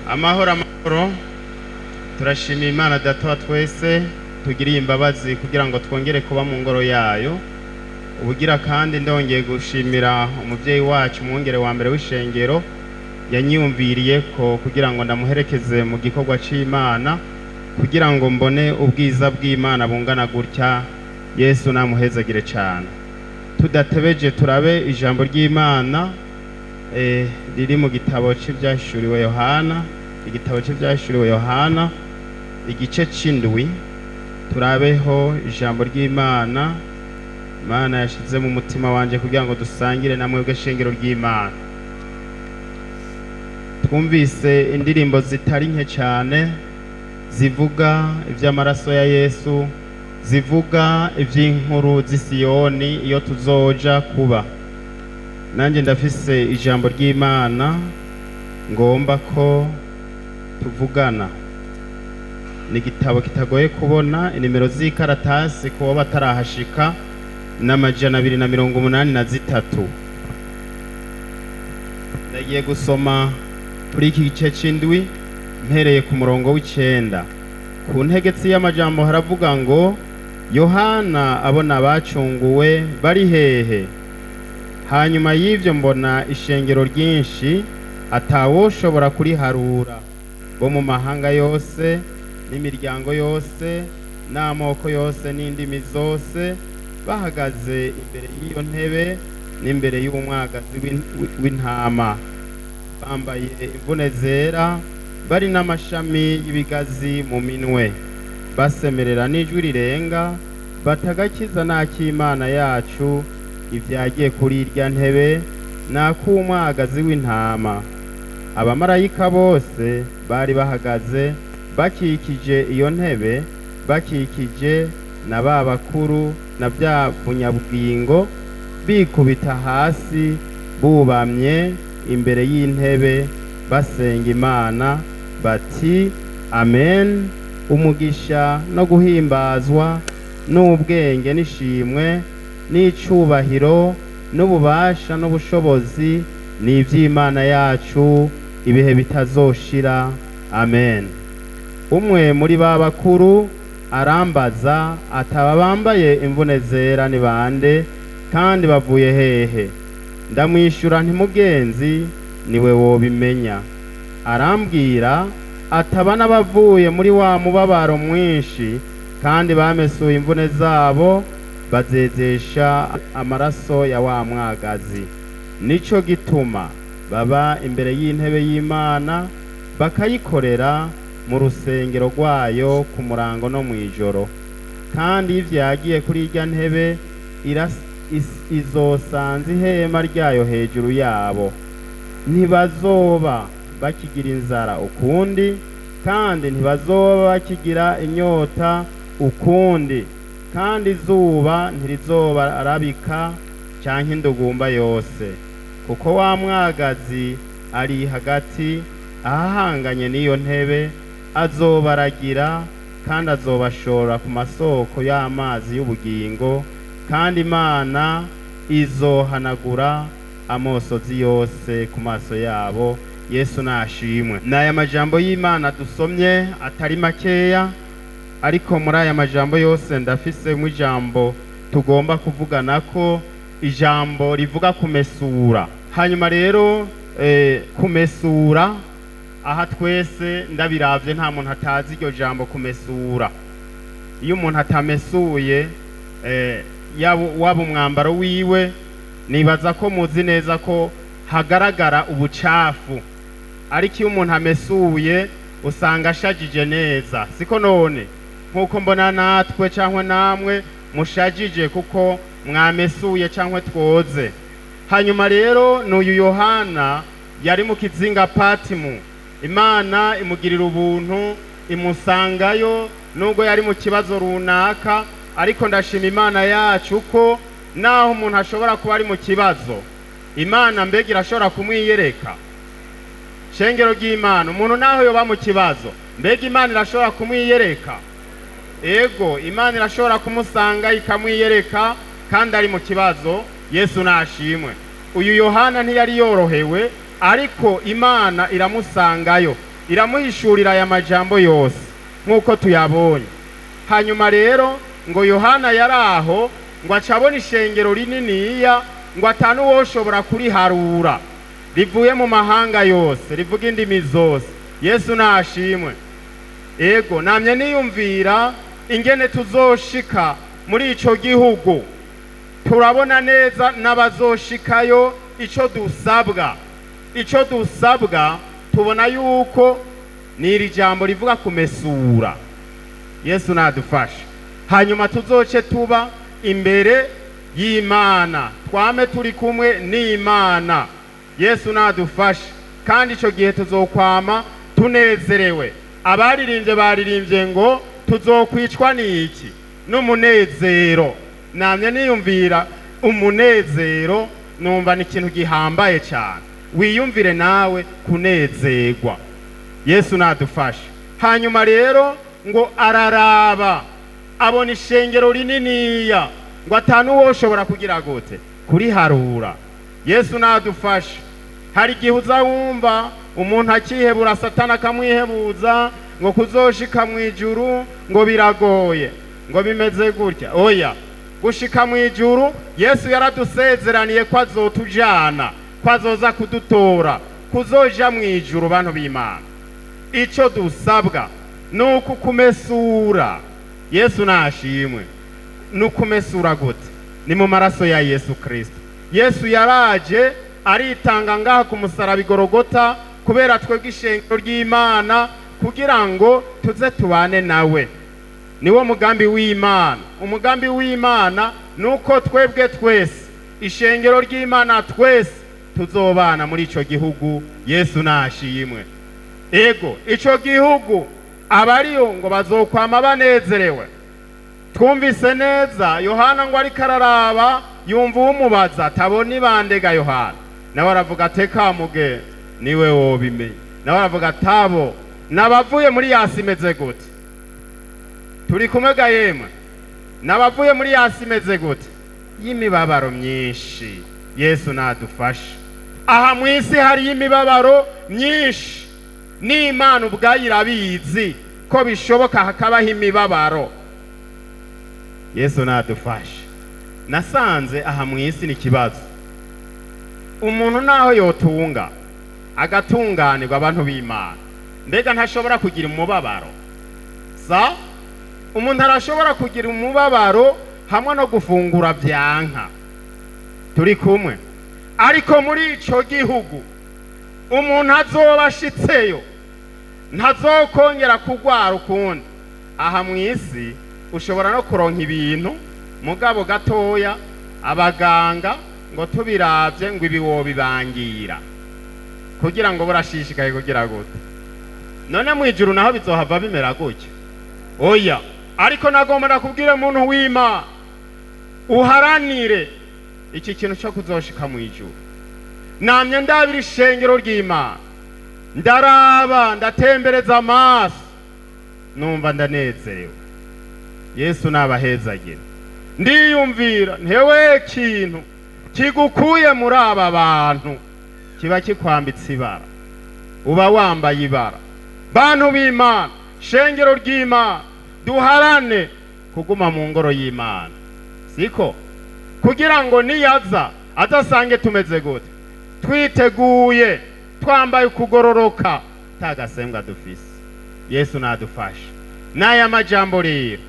Amahoro turashimira Imana Data wa twese tugiriye imbabazi kugira ngo twongere kuba mu ngoro yayo. Ubugira kandi ndongeye gushimira umuvyeyi wacu mwongere wa mbere w'ishengero yanyiyumviriye ko kugira ngo ndamuherekeze mu gikorwa c'Imana kugira ngo mbone ubwiza bw'Imana bungana gutya. Yesu namuhezagire cyane. Tudatebeje turabe ijambo ry'Imana riri mu gitabo cy'ivyashuriwe Yohana, igitabo cy'ivyashuriwe Yohana igice c'indwi. Turabeho ijambo ry'Imana Imana yashize mu mutima wanje kugira ngo dusangire namwe bw'ishengero ry'Imana. Twumvise indirimbo zitari nke cyane zivuga ivy'amaraso ya Yesu, zivuga ivy'inkuru z'Isiyoni iyo tuzoja kuba. Nanje ndafise ijambo ry'Imana ngomba ko tuvugana. Ni igitabo kitagoye kubona, inimero z'ikaratasi kuba batarahashika n'amajana 283. Ndagiye gusoma kuri iki gice c'indwi mpereye ku murongo w'9. Ku ntegetsi y'amajambo haravuga ngo Yohana abona abacunguwe bari hehe. Hanyuma y'ivyo mbona ishengero ryinshi atawoshobora kuriharura, bo mu mahanga yose n'imiryango yose n'amoko yose n'indimi zose, bahagaze imbere y'iyo ntebe n'imbere y'umwagazi w'intama, bambaye imvune zera, bari n'amashami y'ibigazi mu minwe, basemerera n'ijwi rirenga batagakiza n'ak'Imana yacu ivyagiye kuri irya ntebe n'ak'umwagazi w'intama. Abamarayika bose bari bahagaze bakikije iyo ntebe, bakikije na ba bakuru na bya bunyabugingo, bikubita hasi bubamye imbere y'intebe basenga Imana bati amen. Umugisha no guhimbazwa n'ubwenge n'ishimwe n'icubahiro n'ububasha n'ubushobozi ni ivy'Imana yacu ibihe bitazoshira, amen. Umwe muri ba bakuru arambaza ataba bambaye imvune zera ni bande kandi bavuye hehe? Ndamwishura nti mugenzi, niwe wobimenya. Arambwira ataba n'abavuye muri wa mubabaro mwinshi kandi bamesuye imvune zabo bazezesha amaraso ya wa mwagazi. Nico gituma baba imbere y'intebe y'Imana bakayikorera mu rusengero rwayo ku murango no mw'ijoro. Kandi ivyagiye kuri irya ntebe izosanza ihema ryayo hejuru yabo. Ntibazoba bakigira inzara ukundi, kandi ntibazoba bakigira inyota ukundi, kandi izuba ntirizoba arabika canke indugumba yose, kuko wa mwagazi ari hagati ahahanganye n'iyo ntebe azobaragira kandi azobashora ku masoko y'amazi y'ubugingo, kandi Imana izohanagura amosozi yose ku maso yabo. Yesu nashimwe. N'aya majambo y'Imana dusomye atari makeya, ariko muri aya majambo yose ndafisemo ijambo tugomba kuvugana ko, ijambo rivuga kumesura. Hanyuma rero kumesura, aha twese ndabiravye nta muntu atazi iryo jambo kumesura. Iyo umuntu atamesuye waba umwambaro wiwe, nibaza ko muzi neza ko hagaragara ubucafu, ariko iyo umuntu amesuye usanga ashajije neza, siko none? Nk'uko mbona natwe cyangwa namwe mushajije kuko mwamesuye cyangwa twoze. Hanyuma rero n'uyu Yohana yari mu kizinga Patimu, Imana imugirira ubuntu imusangayo nubwo yari mu kibazo runaka, ariko ndashima Imana yacu ko naho umuntu ashobora kuba ari mu kibazo, Imana mbega irashobora kumwiyereka. Shengero ry'Imana, umuntu naho yoba mu kibazo, mbega Imana irashobora kumwiyereka. Ego, Imana irashobora kumusanga ikamwiyereka kandi ari mu kibazo. Yesu nashimwe. Uyu Yohana ntiyari yorohewe, ariko Imana iramusangayo, iramuhishurira aya majambo yose nk'uko tuyabonye. Hanyuma rero ngo Yohana yaraho ngo acabona ishengero rininiya, ngo atanu woshobora kuriharura, rivuye mu mahanga yose, rivuga indimi zose. Yesu nashimwe. Ego, namye niyumvira ingene tuzoshika muri ico gihugu. Turabona neza n'abazoshikayo ico dusabwa tubona yuko ni iri jambo rivuga kumesura. Yesu nadufashe. Hanyuma tuzoce tuba imbere y'Imana, twame turi kumwe n'Imana. Yesu nadufashe. Kandi ico gihe tuzokwama tunezerewe. Abaririmbye baririmbye ngo tuzokwicwa n'iki? N'umunezero. Namye niyumvira umunezero, numva ni ikintu gihambaye cyane. Wiyumvire nawe kunezerwa. Yesu nadufashe. Hanyuma rero ngo araraba, abona ishengero rininiya, ngo atanu woshobora kugira gute? Kuriharura. Yesu nadufashe. Hari igihe uzawumva umuntu akihebura, Satani akamwihebuza ngo kuzoshika mu ijuru ngo biragoye, ngo bimeze gutya. Oya, gushika mu ijuru Yesu yaradusezeraniye ko azotujana, ko azoza kudutora, kuzoja mu ijuru. Bantu b'Imana, ico dusabwa nuko kumesura. Yesu nashimwe. Nukumesura gute? Ni mu maraso ya Yesu Kristo. Yesu yaraje aritanga ngaha ku musaraba i Golgota kubera twebwe ishengero ry'Imana, kugira ngo tuze tubane nawe. Niwo mugambi w'Imana. Umugambi w'Imana nuko twebwe twese, ishengero ry'Imana twese, tuzobana muri ico gihugu. Yesu nashimwe. Ego, ico gihugu abariyo ngo bazokwama banezerewe. Twumvise neza Yohana ngo ariko araraba, yumva umubaza tabona ibandega Yohana, nawe aravuga teka muge niwe wobimenye. Nawe aravuga tabo nabavuye muri yasi meze gute? Turi kumwe ga yemwe? Nabavuye muri yasi meze gute? Y'imibabaro myinshi. Yesu nadufashe. Aha mwisi hari imibabaro myinshi, n'Imana ubwayo irabizi ko bishoboka hakabaho imibabaro. Yesu nadufashe. Nasanze aha mwisi ni kibazo. Umuntu naho yotunga agatunganirwa, abantu b'Imana, mbega ntashobora kugira umubabaro? Umuntu arashobora kugira umubabaro hamwe no gufungura byanka. Turi kumwe? Ariko muri ico gihugu umuntu azoba ashitseyo ntazokongera kugwara ukundi. Aha mwisi ushobora no kuronka ibintu mugabo gatoya, abaganga ngo tubiravye ngo ibi wobibangira, kugira ngo burashishikaye kugira gute? None mu ijuru naho bizohava bimera gutyo? Oya. Ariko nagomba kubwira umuntu w'Imana, uharanire iki kintu cyo kuzoshika mu ijuru. Namye ndabira ishengero ry'Imana, ndaraba, ndatembereza amaso, numva ndanezerewe. Yesu nabahezagire. Ndiyumvira ntewe kintu kigukuye muri aba bantu kiba kikwambitse ibara, uba wambaye ibara. Bantu b'Imana, shengero ry'Imana, duharane kuguma mu ngoro y'Imana, siko? Kugira ngo niyaza adasange tumeze gute? Twiteguye, twambaye kugororoka, tagasembwa dufise. Yesu nadufashe. N'aya majambo rero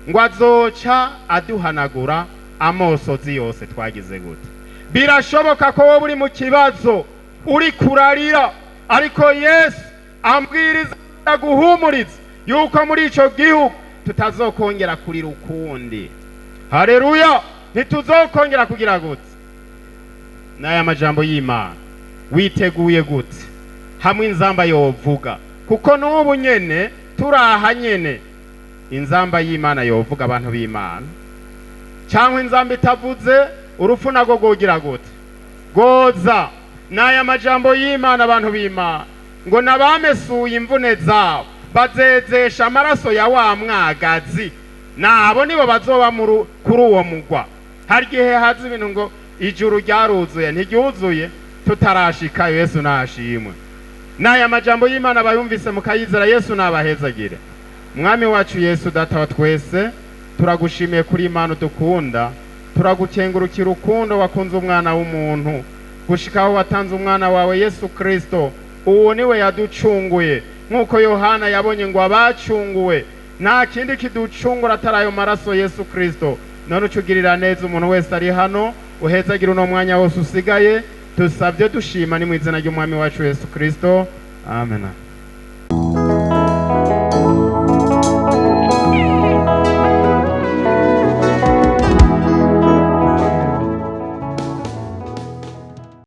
ngo azoca aduhanagura amosozi yose twagize gute. Birashoboka ko wowe uri mu kibazo uri kurarira, ariko Yesu ambwiriza guhumuriza yuko muri ico gihugu tutazokongera kurira ukundi. Haleluya! Ntituzokongera kugira gute. N'aya majambo y'Imana witeguye gute hamwe inzamba yovuga, kuko n'ubu nyene turaha nyene inzamba y'Imana yovuga abantu b'Imana, cyangwa inzamba itavuze urupfu nago gogira gute goza. N'aya majambo y'Imana abantu b'Imana ngo nabamesuye imvune zabo bazezesha amaraso ya wa mwagazi, nabo nibo bazoba kuri uwo mugwa. Hari igihe haza ibintu ngo ijuru ryaruzuye, ntiryuzuye tutarashikayo. Yesu nashimwe. N'aya majambo y'Imana bayumvise mukayizera, Yesu nabahezagire. Mwami wacu Yesu data wa twese, turagushimiye kuri Imana dukunda, turagukengurukira urukundo wakunze umwana w'umuntu gushikaho watanze umwana wawe Yesu Kristo. Uwo niwe yaducunguye, nk'uko Yohana yabonye ngo abacunguwe nta kindi kiducungura atari ayo maraso Yesu Kristo. None ucugirira neza umuntu wese ari hano, uhezagira uno mwanya wose usigaye, tusabye dushima ni mu izina ry'umwami wacu Yesu Kristo, amen.